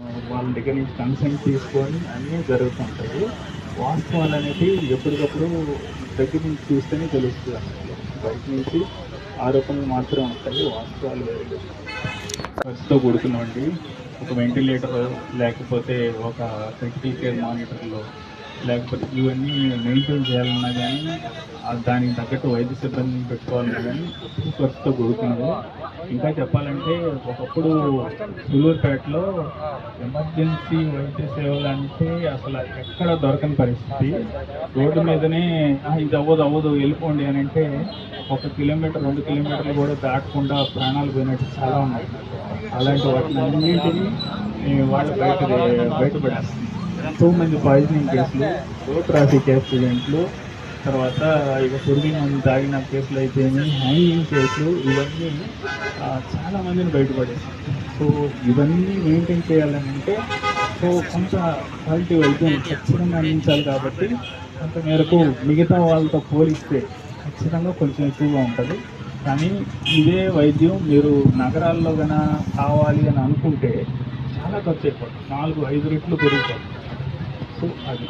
వాళ్ళ దగ్గర నుంచి కన్సెంట్ తీసుకొని అన్నీ జరుగుతుంటాయి. వాస్తవాలు అనేది ఎప్పటికప్పుడు దగ్గర నుంచి చూస్తేనే తెలుస్తుంది అన్నట్లు. బయట నుంచి ఆరోపణలు మాత్రం ఉంటాయి, వాస్తవాలు వేరు. ఖర్చుతో కూడుకున్నవండి. ఒక వెంటిలేటర్, లేకపోతే ఒక క్రిటికల్ కేర్ మానిటర్లో, లేకపోతే ఇవన్నీ మెయింటైన్ చేయాలన్నా కానీ దానికి తగ్గట్టు వైద్య సిబ్బందిని పెట్టుకోవాలన్నా కానీ ఎక్కువ ఖర్చుతో కూడుకున్నది. ఇంకా చెప్పాలంటే ఒకప్పుడు సూలూరుపేటలో ఎమర్జెన్సీ వైద్య సేవలు అంటే అసలు ఎక్కడ దొరకని పరిస్థితి. రోడ్డు మీదనే ఇది అవ్వదు వెళ్ళిపోండి అని అంటే 1 కిలోమీటర్ 2 కిలోమీటర్లు కూడా దాటకుండా ప్రాణాలు పోయినట్టు చాలా ఉన్నాయి. అలాంటి వాటిని అన్నింటినీ వాళ్ళు బయటపడేస్తుంది. ఎంతోమంది పాయిజనింగ్ కేసులు, రోడ్ ట్రాఫిక్ యాక్సిడెంట్లు, తర్వాత ఇక పురుగు మందు తాగిన కేసులు అయితేనే, హ్యాంగింగ్ కేసులు, ఇవన్నీ చాలామందిని బయటపడేస్తాయి. సో ఇవన్నీ మెయింటైన్ చేయాలని అంటే కొంత క్వాలిటీ వైద్యం ఖచ్చితంగా అందించాలి. కాబట్టి కొంత మేరకు మిగతా వాళ్ళతో పోలిస్తే ఖచ్చితంగా కొంచెం ఎక్కువగా ఉంటుంది. కానీ ఇదే వైద్యం మీరు నగరాల్లో కన్నా కావాలి అని అనుకుంటే చాలా ఖర్చు అయిపోతుంది, 4-5 రెట్లు పెరిగిపోతుంది. సో అది